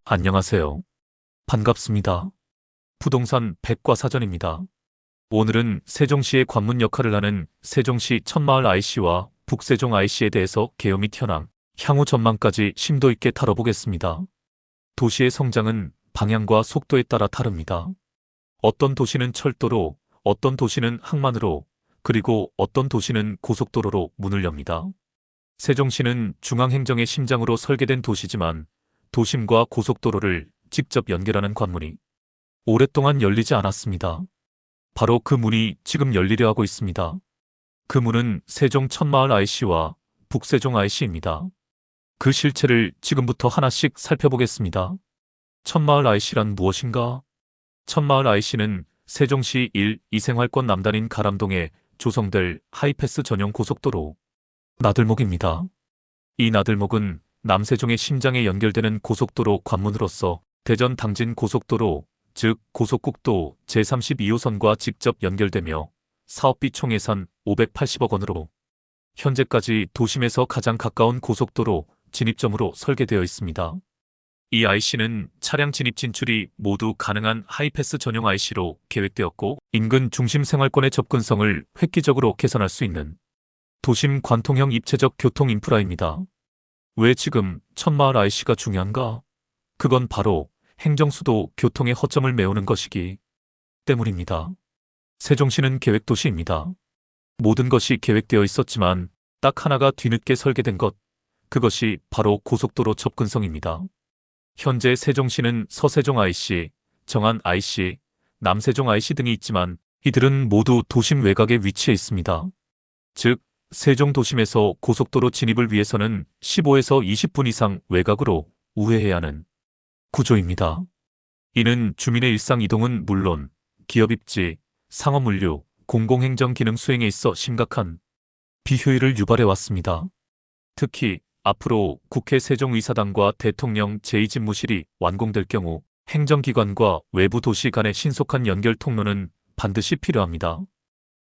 안녕하세요. 반갑습니다. 부동산 백과사전입니다. 오늘은 세종시의 관문 역할을 하는 세종시 천마을 IC와 북세종 IC에 대해서 개요 및 현황, 향후 전망까지 심도 있게 다뤄보겠습니다. 도시의 성장은 방향과 속도에 따라 다릅니다. 어떤 도시는 철도로, 어떤 도시는 항만으로, 그리고 어떤 도시는 고속도로로 문을 엽니다. 세종시는 중앙행정의 심장으로 설계된 도시지만 도심과 고속도로를 직접 연결하는 관문이 오랫동안 열리지 않았습니다. 바로 그 문이 지금 열리려 하고 있습니다. 그 문은 세종 천마을 IC와 북세종 IC입니다. 그 실체를 지금부터 하나씩 살펴보겠습니다. 천마을 IC란 무엇인가? 천마을 IC는 세종시 1, 2생활권 남단인 가람동에 조성될 하이패스 전용 고속도로 나들목입니다. 이 나들목은 남세종의 심장에 연결되는 고속도로 관문으로서 대전 당진 고속도로, 즉 고속국도 제32호선과 직접 연결되며 사업비 총 예산 580억 원으로 현재까지 도심에서 가장 가까운 고속도로 진입점으로 설계되어 있습니다. 이 IC는 차량 진입 진출이 모두 가능한 하이패스 전용 IC로 계획되었고 인근 중심 생활권의 접근성을 획기적으로 개선할 수 있는 도심 관통형 입체적 교통 인프라입니다. 왜 지금 천마을 IC가 중요한가? 그건 바로 행정수도 교통의 허점을 메우는 것이기 때문입니다. 세종시는 계획도시입니다. 모든 것이 계획되어 있었지만 딱 하나가 뒤늦게 설계된 것, 그것이 바로 고속도로 접근성입니다. 현재 세종시는 서세종 IC, 정안 IC, 남세종 IC 등이 있지만 이들은 모두 도심 외곽에 위치해 있습니다. 즉, 세종 도심에서 고속도로 진입을 위해서는 15에서 20분 이상 외곽으로 우회해야 하는 구조입니다. 이는 주민의 일상 이동은 물론 기업 입지, 상업 물류, 공공행정 기능 수행에 있어 심각한 비효율을 유발해 왔습니다. 특히 앞으로 국회 세종의사당과 대통령 제2집무실이 완공될 경우 행정기관과 외부 도시 간의 신속한 연결 통로는 반드시 필요합니다.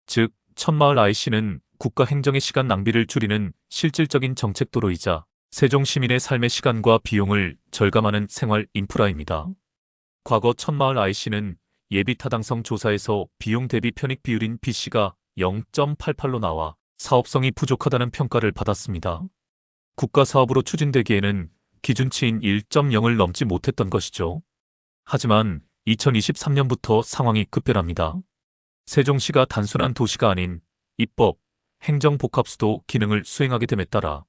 즉, 천마을 IC는 국가 행정의 시간 낭비를 줄이는 실질적인 정책도로이자 세종 시민의 삶의 시간과 비용을 절감하는 생활 인프라입니다. 과거 천마을 IC는 예비 타당성 조사에서 비용 대비 편익 비율인 BC가 0.88로 나와 사업성이 부족하다는 평가를 받았습니다. 국가 사업으로 추진되기에는 기준치인 1.0을 넘지 못했던 것이죠. 하지만 2023년부터 상황이 급변합니다. 세종시가 단순한 도시가 아닌 입법, 행정 복합수도 기능을 수행하게 됨에 따라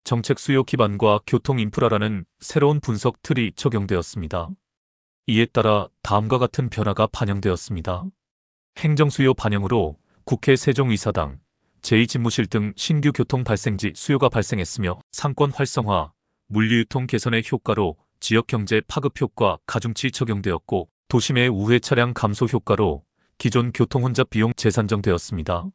정책 수요 기반과 교통 인프라라는 새로운 분석 틀이 적용되었습니다. 이에 따라 다음과 같은 변화가 반영되었습니다. 행정 수요 반영으로 국회 세종의사당, 제2집무실 등 신규 교통 발생지 수요가 발생했으며 상권 활성화, 물류유통 개선의 효과로 지역경제 파급 효과 가중치 적용되었고 도심의 우회 차량 감소 효과로 기존 교통 혼잡 비용 재산정되었습니다.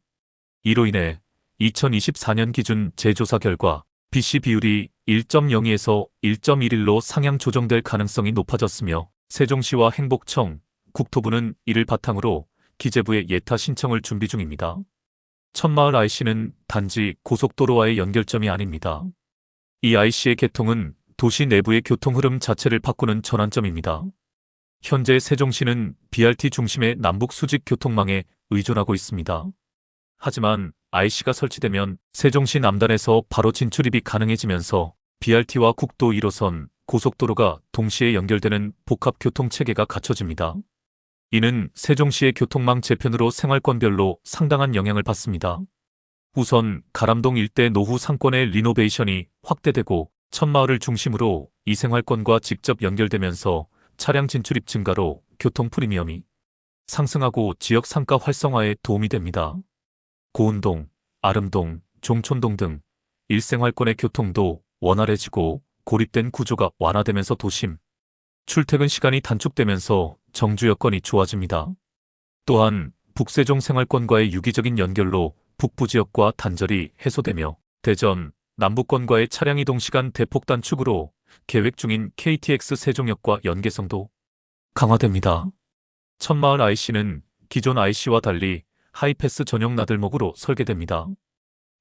이로 인해 2024년 기준 재조사 결과 BC 비율이 1.02에서 1.11로 상향 조정될 가능성이 높아졌으며 세종시와 행복청, 국토부는 이를 바탕으로 기재부에 예타 신청을 준비 중입니다. 천마을 IC는 단지 고속도로와의 연결점이 아닙니다. 이 IC의 개통은 도시 내부의 교통 흐름 자체를 바꾸는 전환점입니다. 현재 세종시는 BRT 중심의 남북 수직 교통망에 의존하고 있습니다. 하지만 IC가 설치되면 세종시 남단에서 바로 진출입이 가능해지면서 BRT와 국도 1호선, 고속도로가 동시에 연결되는 복합교통체계가 갖춰집니다. 이는 세종시의 교통망 재편으로 생활권별로 상당한 영향을 받습니다. 우선 가람동 일대 노후 상권의 리노베이션이 확대되고 천마을을 중심으로 이 생활권과 직접 연결되면서 차량 진출입 증가로 교통 프리미엄이 상승하고 지역 상가 활성화에 도움이 됩니다. 고운동, 아름동, 종촌동 등 일생활권의 교통도 원활해지고 고립된 구조가 완화되면서 도심, 출퇴근 시간이 단축되면서 정주 여건이 좋아집니다. 또한 북세종 생활권과의 유기적인 연결로 북부 지역과 단절이 해소되며 대전, 남부권과의 차량 이동 시간 대폭 단축으로 계획 중인 KTX 세종역과 연계성도 강화됩니다. 천마을 IC는 기존 IC와 달리 하이패스 전용 나들목으로 설계됩니다.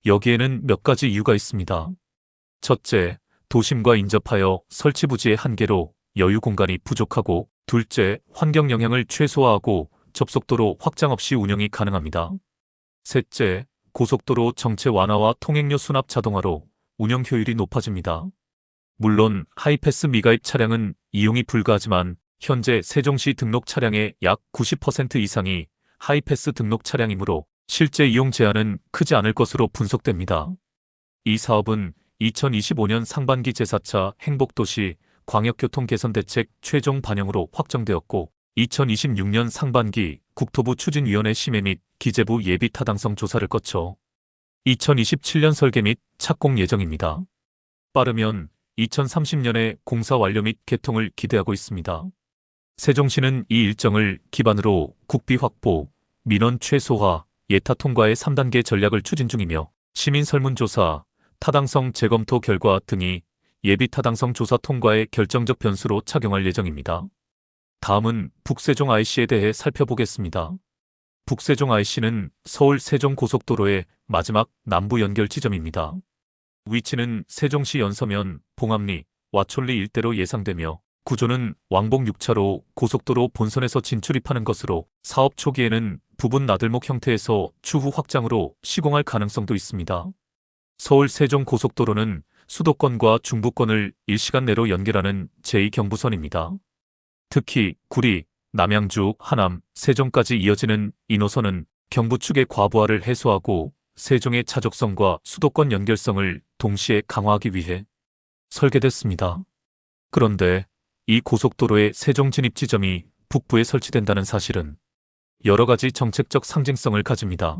여기에는 몇 가지 이유가 있습니다. 첫째, 도심과 인접하여 설치 부지의 한계로 여유 공간이 부족하고, 둘째, 환경 영향을 최소화하고 접속도로 확장 없이 운영이 가능합니다. 셋째, 고속도로 정체 완화와 통행료 수납 자동화로 운영 효율이 높아집니다. 물론 하이패스 미가입 차량은 이용이 불가하지만 현재 세종시 등록 차량의 약 90% 이상이 하이패스 등록 차량이므로 실제 이용 제한은 크지 않을 것으로 분석됩니다. 이 사업은 2025년 상반기 제4차 행복도시 광역교통 개선 대책 최종 반영으로 확정되었고, 2026년 상반기 국토부 추진위원회 심의 및 기재부 예비 타당성 조사를 거쳐 2027년 설계 및 착공 예정입니다. 빠르면 2030년에 공사 완료 및 개통을 기대하고 있습니다. 세종시는 이 일정을 기반으로 국비 확보, 민원 최소화, 예타 통과의 3단계 전략을 추진 중이며 시민 설문조사, 타당성 재검토 결과 등이 예비 타당성 조사 통과의 결정적 변수로 작용할 예정입니다. 다음은 북세종 IC에 대해 살펴보겠습니다. 북세종 IC는 서울 세종고속도로의 마지막 남부 연결 지점입니다. 위치는 세종시 연서면, 봉암리, 와촐리 일대로 예상되며 구조는 왕복 6차로 고속도로 본선에서 진출입하는 것으로 사업 초기에는 부분 나들목 형태에서 추후 확장으로 시공할 가능성도 있습니다. 서울 세종고속도로는 수도권과 중부권을 일시간 내로 연결하는 제2경부선입니다. 특히 구리, 남양주, 하남, 세종까지 이어지는 이 노선은 경부 측의 과부하를 해소하고 세종의 차적성과 수도권 연결성을 동시에 강화하기 위해 설계됐습니다. 그런데 이 고속도로의 세종 진입 지점이 북부에 설치된다는 사실은 여러 가지 정책적 상징성을 가집니다.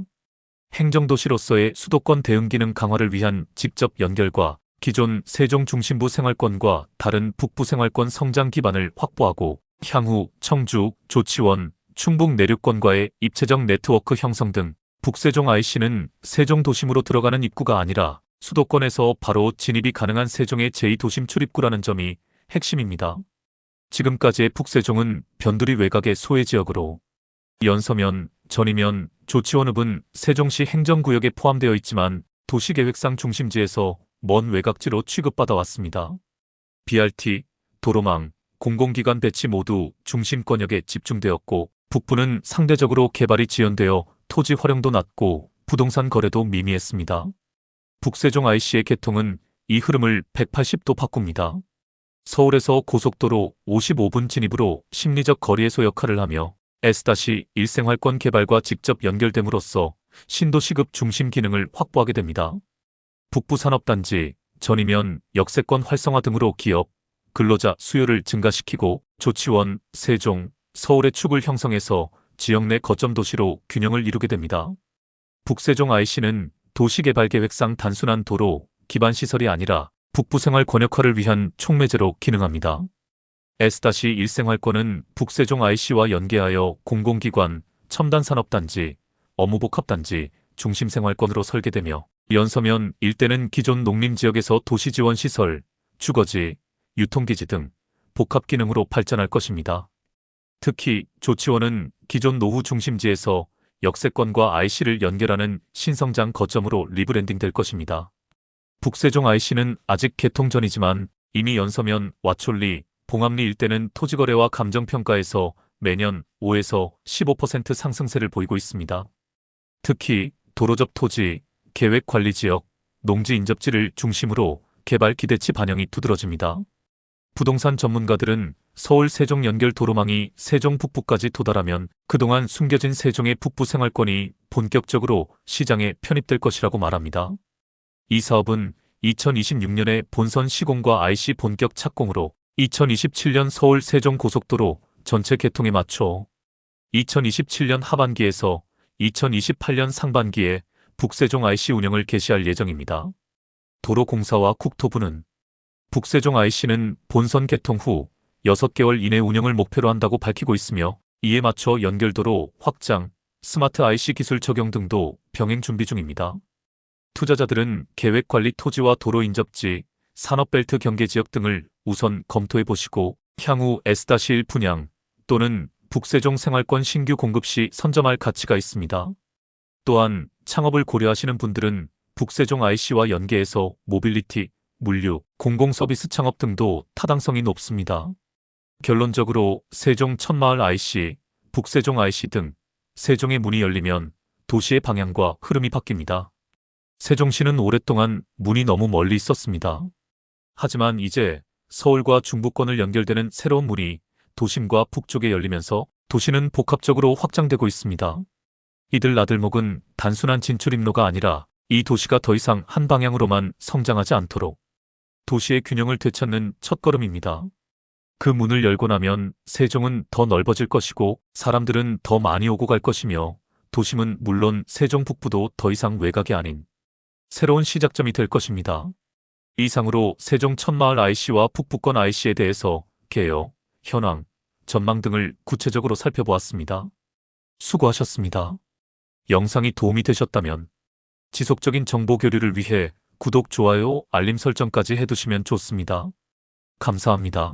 행정도시로서의 수도권 대응 기능 강화를 위한 직접 연결과 기존 세종 중심부 생활권과 다른 북부 생활권 성장 기반을 확보하고 향후 청주, 조치원, 충북 내륙권과의 입체적 네트워크 형성 등 북세종 IC는 세종 도심으로 들어가는 입구가 아니라 수도권에서 바로 진입이 가능한 세종의 제2도심 출입구라는 점이 핵심입니다. 지금까지의 북세종은 변두리 외곽의 소외지역으로 연서면, 전이면, 조치원읍은 세종시 행정구역에 포함되어 있지만 도시계획상 중심지에서 먼 외곽지로 취급받아 왔습니다. BRT, 도로망, 공공기관 배치 모두 중심권역에 집중되었고 북부는 상대적으로 개발이 지연되어 토지 활용도 낮고 부동산 거래도 미미했습니다. 북세종 IC의 개통은 이 흐름을 180도 바꿉니다. 서울에서 고속도로 55분 진입으로 심리적 거리 해소 역할을 하며 S-1 생활권 개발과 직접 연결됨으로써 신도시급 중심 기능을 확보하게 됩니다. 북부산업단지, 전이면 역세권 활성화 등으로 기업, 근로자 수요를 증가시키고 조치원, 세종, 서울의 축을 형성해서 지역 내 거점 도시로 균형을 이루게 됩니다. 북세종 IC는 도시개발계획상 단순한 도로, 기반시설이 아니라 북부 생활 권역화를 위한 촉매제로 기능합니다. S-1 생활권은 북세종 IC와 연계하여 공공기관, 첨단산업단지, 업무복합단지, 중심생활권으로 설계되며 연서면 일대는 기존 농림지역에서 도시지원시설, 주거지, 유통기지 등 복합기능으로 발전할 것입니다. 특히 조치원은 기존 노후 중심지에서 역세권과 IC를 연결하는 신성장 거점으로 리브랜딩될 것입니다. 북세종 IC는 아직 개통 전이지만 이미 연서면, 와촐리, 봉암리 일대는 토지거래와 감정평가에서 매년 5에서 15% 상승세를 보이고 있습니다. 특히 도로접 토지, 계획관리지역, 농지인접지를 중심으로 개발 기대치 반영이 두드러집니다. 부동산 전문가들은 서울 세종 연결 도로망이 세종 북부까지 도달하면 그동안 숨겨진 세종의 북부 생활권이 본격적으로 시장에 편입될 것이라고 말합니다. 이 사업은 2026년에 본선 시공과 IC 본격 착공으로 2027년 서울 세종 고속도로 전체 개통에 맞춰 2027년 하반기에서 2028년 상반기에 북세종 IC 운영을 개시할 예정입니다. 도로공사와 국토부는 북세종 IC는 본선 개통 후 6개월 이내 운영을 목표로 한다고 밝히고 있으며 이에 맞춰 연결도로 확장, 스마트 IC 기술 적용 등도 병행 준비 중입니다. 투자자들은 계획관리 토지와 도로 인접지, 산업벨트 경계지역 등을 우선 검토해 보시고 향후 S-1 분양 또는 북세종 생활권 신규 공급 시 선점할 가치가 있습니다. 또한 창업을 고려하시는 분들은 북세종 IC와 연계해서 모빌리티, 물류, 공공서비스 창업 등도 타당성이 높습니다. 결론적으로 세종 천마을 IC, 북세종 IC 등 세종의 문이 열리면 도시의 방향과 흐름이 바뀝니다. 세종시는 오랫동안 문이 너무 멀리 있었습니다. 하지만 이제 서울과 중부권을 연결되는 새로운 문이 도심과 북쪽에 열리면서 도시는 복합적으로 확장되고 있습니다. 이들 나들목은 단순한 진출입로가 아니라 이 도시가 더 이상 한 방향으로만 성장하지 않도록 도시의 균형을 되찾는 첫걸음입니다. 그 문을 열고 나면 세종은 더 넓어질 것이고 사람들은 더 많이 오고 갈 것이며 도심은 물론 세종 북부도 더 이상 외곽이 아닌 새로운 시작점이 될 것입니다. 이상으로 세종 천마을 IC와 북부권 IC에 대해서 개요, 현황, 전망 등을 구체적으로 살펴보았습니다. 수고하셨습니다. 영상이 도움이 되셨다면 지속적인 정보 교류를 위해 구독, 좋아요, 알림 설정까지 해두시면 좋습니다. 감사합니다.